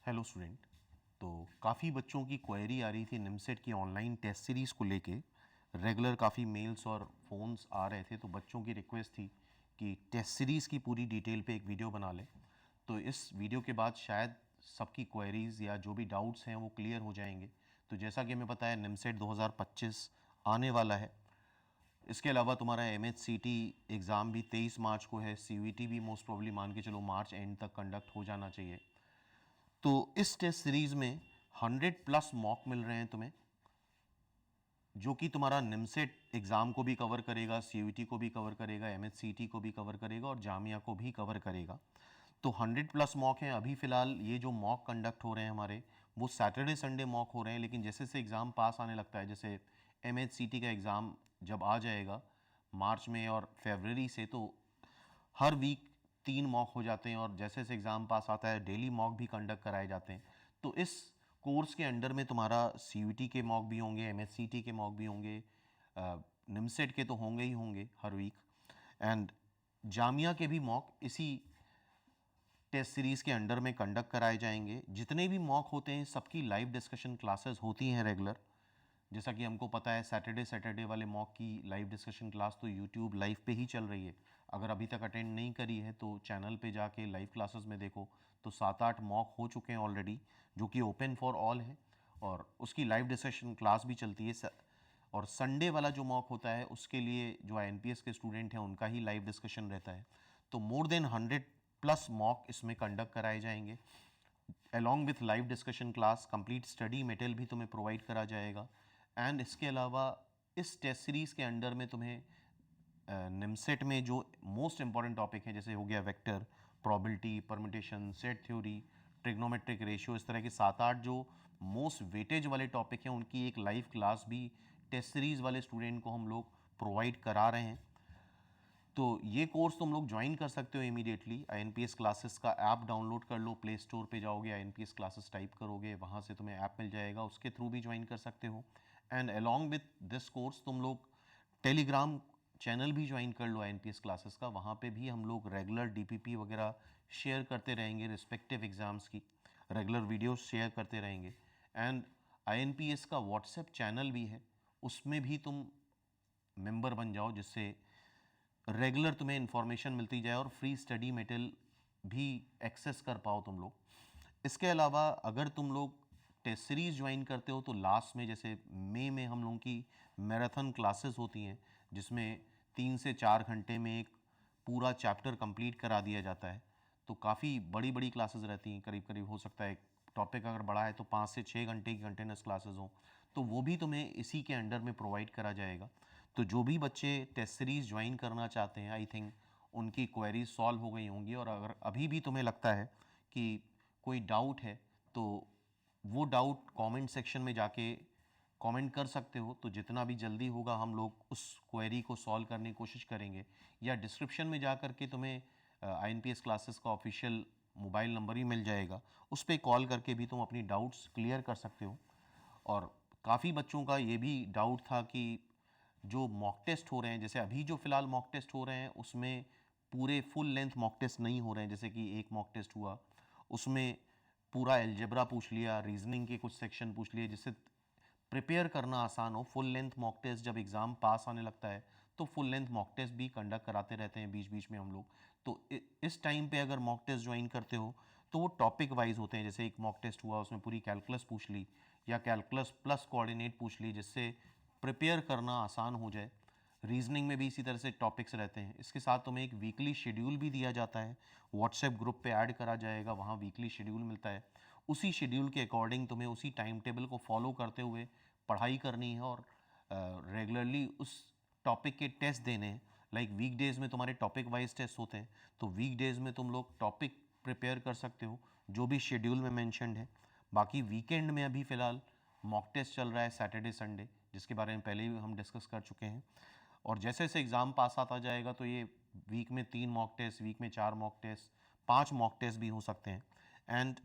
Hello student. तो काफ़ी बच्चों की क्वेरी आ रही थी निमसेट की ऑनलाइन टेस्ट सीरीज़ को लेके। रेगुलर काफ़ी मेल्स और फ़ोन्स आ रहे थे, तो बच्चों की रिक्वेस्ट थी कि टेस्ट सीरीज़ की पूरी डिटेल पे एक वीडियो बना लें। तो इस वीडियो के बाद शायद सबकी क्वेरीज़ या जो भी डाउट्स हैं वो क्लियर हो जाएंगे। तो जैसा कि हमें पता है निमसेट 2025 आने वाला है। इसके अलावा तुम्हारा MHCT एग्ज़ाम भी 23 मार्च को है। CUET भी मोस्ट प्रोबेबली मान के चलो मार्च एंड तक कंडक्ट हो जाना चाहिए। तो इस टेस्ट सीरीज में 100+ मॉक मिल रहे हैं तुम्हें, जो कि तुम्हारा निमसेट एग्जाम को भी कवर करेगा, CUET को भी कवर करेगा, MHCT को भी कवर करेगा और जामिया को भी कवर करेगा। तो 100+ मॉक हैं। अभी फ़िलहाल ये जो मॉक कंडक्ट हो रहे हैं हमारे, वो सैटरडे संडे मॉक हो रहे हैं। लेकिन जैसे से एग्ज़ाम पास आने लगता है, जैसे MHCT का एग्ज़ाम जब आ जाएगा मार्च में और फरवरी से, तो हर वीक 3 मॉक हो जाते हैं और जैसे जैसे एग्ज़ाम पास आता है डेली मॉक भी कंडक्ट कराए जाते हैं। तो इस कोर्स के अंडर में तुम्हारा CUET के मॉक भी होंगे, MHCT के मॉक भी होंगे, निमसेट के तो होंगे ही होंगे हर वीक, एंड जामिया के भी मॉक इसी टेस्ट सीरीज़ के अंडर में कंडक्ट कराए जाएंगे। जितने भी मॉक होते हैं सबकी लाइव डिस्कशन क्लासेस होती हैं रेगुलर। जैसा कि हमको पता है सैटरडे वाले मॉक की लाइव डिस्कशन क्लास तो यूट्यूब लाइव पे ही चल रही है। अगर अभी तक अटेंड नहीं करी है तो चैनल पे जाके लाइव क्लासेस में देखो, तो 7-8 मॉक हो चुके हैं ऑलरेडी, जो कि ओपन फॉर ऑल है और उसकी लाइव डिस्कशन क्लास भी चलती है। और संडे वाला जो मॉक होता है उसके लिए जो INPS के स्टूडेंट हैं उनका ही लाइव डिस्कशन रहता है। तो मोर देन 100+ मॉक इसमें कंडक्ट कराए जाएंगे। Along with live discussion class complete study material भी तुम्हें प्रोवाइड करा जाएगा। एंड इसके अलावा इस टेस्ट सीरीज़ के अंडर में तुम्हें निमसेट में जो मोस्ट इंपॉर्टेंट टॉपिक हैं, जैसे हो गया vector, probability, permutation, set theory, trigonometric ratio, इस तरह के 7-8 जो मोस्ट वेटेज वाले टॉपिक हैं उनकी एक लाइव क्लास भी टेस्ट सीरीज़ वाले स्टूडेंट को हम लोग प्रोवाइड करा रहे हैं। तो ये कोर्स तुम लोग ज्वाइन कर सकते हो इमीडिएटली। INPS क्लासेस का ऐप डाउनलोड कर लो, प्ले स्टोर पे जाओगे, INPS क्लासेस टाइप करोगे, वहाँ से तुम्हें ऐप मिल जाएगा, उसके थ्रू भी ज्वाइन कर सकते हो। And along with this course तुम लोग टेलीग्राम चैनल भी ज्वाइन कर लो INPS क्लासेस का। वहाँ पे भी हम लोग रेगुलर DPP वगैरह शेयर करते रहेंगे, रिस्पेक्टिव एग्ज़ाम्स की रेगुलर वीडियोस शेयर करते रहेंगे। एंड INPS का व्हाट्सएप चैनल भी है, उसमें भी तुम मेंबर बन जाओ, जिससे रेगुलर तुम्हें इन्फॉर्मेशन मिलती जाए और फ्री स्टडी मटेरियल भी एक्सेस कर पाओ तुम लोग। इसके अलावा अगर तुम लोग टेस्ट सीरीज ज्वाइन करते हो तो लास्ट में, जैसे मई में हम लोगों की मैराथन क्लासेस होती हैं, जिसमें 3 से 4 घंटे में एक पूरा चैप्टर कंप्लीट करा दिया जाता है। तो काफ़ी बड़ी बड़ी क्लासेस रहती हैं, करीब करीब हो सकता है टॉपिक अगर बड़ा है तो 5 से 6 घंटे की कंटिन्यूस क्लासेस हों, तो वो भी तुम्हें इसी के अंडर में प्रोवाइड करा जाएगा। तो जो भी बच्चे टेस्ट सीरीज़ ज्वाइन करना चाहते हैं, आई थिंक उनकी क्वेरीज सॉल्व हो गई होंगी। और अगर अभी भी तुम्हें लगता है कि कोई डाउट है तो वो डाउट कमेंट सेक्शन में जाके कमेंट कर सकते हो। तो जितना भी जल्दी होगा हम लोग उस क्वेरी को सॉल्व करने की कोशिश करेंगे, या डिस्क्रिप्शन में जा कर के तुम्हें INPS क्लासेस का ऑफिशियल मोबाइल नंबर ही मिल जाएगा, उस पर कॉल करके भी तुम अपनी डाउट्स क्लियर कर सकते हो। और काफ़ी बच्चों का ये भी डाउट था कि जो मॉक टेस्ट हो रहे हैं, जैसे अभी जो फ़िलहाल मॉक टेस्ट हो रहे हैं उसमें पूरे फुल लेंथ मॉक टेस्ट नहीं हो रहे हैं। जैसे कि एक मॉक टेस्ट हुआ, उसमें पूरा अलजेब्रा पूछ लिया, रीजनिंग के कुछ सेक्शन पूछ लिए, जिससे प्रिपेयर करना आसान हो। फुल लेंथ मॉक टेस्ट जब एग्ज़ाम पास आने लगता है तो फुल लेंथ मॉक टेस्ट भी कंडक्ट कराते रहते हैं बीच बीच में हम लोग। तो इस टाइम पे अगर मॉक टेस्ट ज्वाइन करते हो तो वो टॉपिक वाइज होते हैं। जैसे एक मॉक टेस्ट हुआ, उसमें पूरी कैलकुलस पूछ ली या कैलकुलस प्लस कोऑर्डिनेट पूछ ली, जिससे प्रिपेयर करना आसान हो जाए। रीजनिंग में भी इसी तरह से टॉपिक्स रहते हैं। इसके साथ तुम्हें एक वीकली शेड्यूल भी दिया जाता है, व्हाट्सएप ग्रुप पे ऐड करा जाएगा, वहाँ वीकली शेड्यूल मिलता है। उसी शेड्यूल के अकॉर्डिंग तुम्हें उसी टाइम टेबल को फॉलो करते हुए पढ़ाई करनी है और रेगुलरली उस टॉपिक के टेस्ट देने हैं। लाइक वीक डेज़ में तुम्हारे टॉपिक वाइज टेस्ट होते हैं, तो वीक डेज़ में तुम लोग टॉपिक प्रिपेयर कर सकते हो जो भी शेड्यूल में मेंशन्ड है। बाकी वीकेंड में अभी फ़िलहाल मॉक टेस्ट चल रहा है सैटरडे संडे, जिसके बारे में पहले ही हम डिस्कस कर चुके हैं। और जैसे जैसे एग्ज़ाम पास आता जाएगा तो ये वीक में 3 मॉक टेस्ट, वीक में 4 मॉक टेस्ट, 5 मॉक टेस्ट भी हो सकते हैं। एंड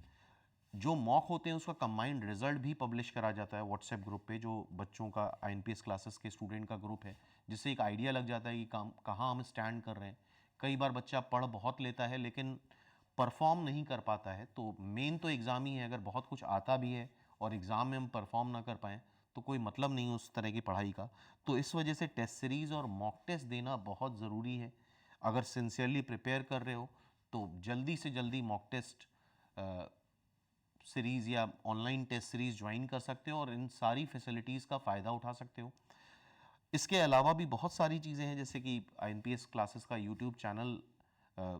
जो मॉक होते हैं उसका कंबाइंड रिजल्ट भी पब्लिश करा जाता है व्हाट्सएप ग्रुप पे, जो बच्चों का INPS क्लासेस के स्टूडेंट का ग्रुप है, जिससे एक आइडिया लग जाता है कि कहाँ हम स्टैंड कर रहे हैं। कई बार बच्चा पढ़ बहुत लेता है लेकिन परफॉर्म नहीं कर पाता है, तो मेन तो एग्ज़ाम ही है। अगर बहुत कुछ आता भी है और एग्ज़ाम में हम परफॉर्म ना कर पाएँ तो कोई मतलब नहीं उस तरह की पढ़ाई का। तो इस वजह से टेस्ट सीरीज़ और मॉक टेस्ट देना बहुत ज़रूरी है। अगर सिंसियरली प्रिपेयर कर रहे हो तो जल्दी से जल्दी मॉक टेस्ट सीरीज़ या ऑनलाइन टेस्ट सीरीज़ ज्वाइन कर सकते हो और इन सारी फैसिलिटीज़ का फ़ायदा उठा सकते हो। इसके अलावा भी बहुत सारी चीज़ें हैं, जैसे कि आईएनपीएस क्लासेस का यूट्यूब चैनल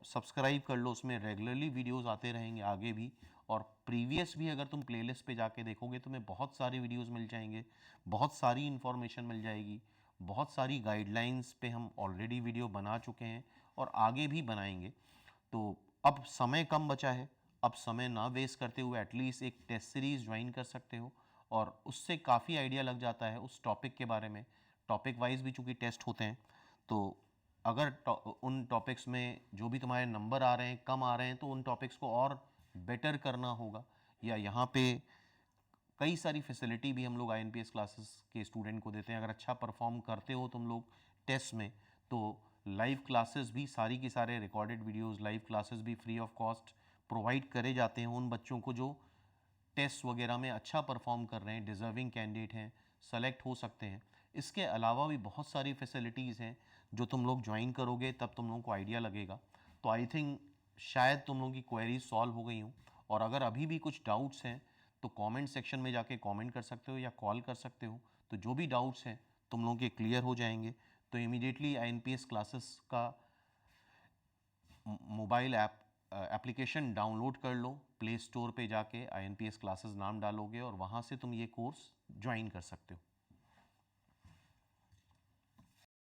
सब्सक्राइब कर लो, उसमें रेगुलरली वीडियोस आते रहेंगे आगे भी। और प्रीवियस भी अगर तुम प्लेलिस्ट पे जाके देखोगे तुम्हें बहुत सारे वीडियोस मिल जाएंगे, बहुत सारी इन्फॉर्मेशन मिल जाएगी, बहुत सारी गाइडलाइंस पे हम ऑलरेडी वीडियो बना चुके हैं और आगे भी बनाएंगे। तो अब समय कम बचा है, अब समय ना वेस्ट करते हुए एटलीस्ट एक टेस्ट सीरीज़ ज्वाइन कर सकते हो और उससे काफ़ी आइडिया लग जाता है उस टॉपिक के बारे में। टॉपिक वाइज भी चूँकि टेस्ट होते हैं, तो अगर उन टॉपिक्स में जो भी तुम्हारे नंबर आ रहे हैं कम आ रहे हैं तो उन टॉपिक्स को और बेटर करना होगा। या यहाँ पे कई सारी फैसिलिटी भी हम लोग आईएनपीएस क्लासेस के स्टूडेंट को देते हैं। अगर अच्छा परफॉर्म करते हो तुम लोग टेस्ट में तो लाइव क्लासेस भी, सारी की सारे रिकॉर्डेड वीडियोस लाइव क्लासेस भी फ्री ऑफ कॉस्ट प्रोवाइड करे जाते हैं उन बच्चों को जो टेस्ट वगैरह में अच्छा परफॉर्म कर रहे हैं, डिज़र्विंग कैंडिडेट हैं, सेलेक्ट हो सकते हैं। इसके अलावा भी बहुत सारी फैसिलिटीज़ हैं जो तुम लोग ज्वाइन करोगे तब तुम लोगों को आइडिया लगेगा। तो आई थिंक शायद तुम लोगों की क्वेरीज सॉल्व हो गई हूँ। और अगर अभी भी कुछ डाउट्स हैं तो कमेंट सेक्शन में जाके कमेंट कर सकते हो या कॉल कर सकते हो। तो जो भी डाउट्स हैं तुम लोगों के क्लियर हो जाएंगे। तो इमीडिएटली आईएनपीएस क्लासेस का मोबाइल एप्लीकेशन डाउनलोड कर लो, प्ले स्टोर पे जाके आईएनपीएस क्लासेस नाम डालोगे और वहाँ से तुम ये कोर्स ज्वाइन कर सकते हो।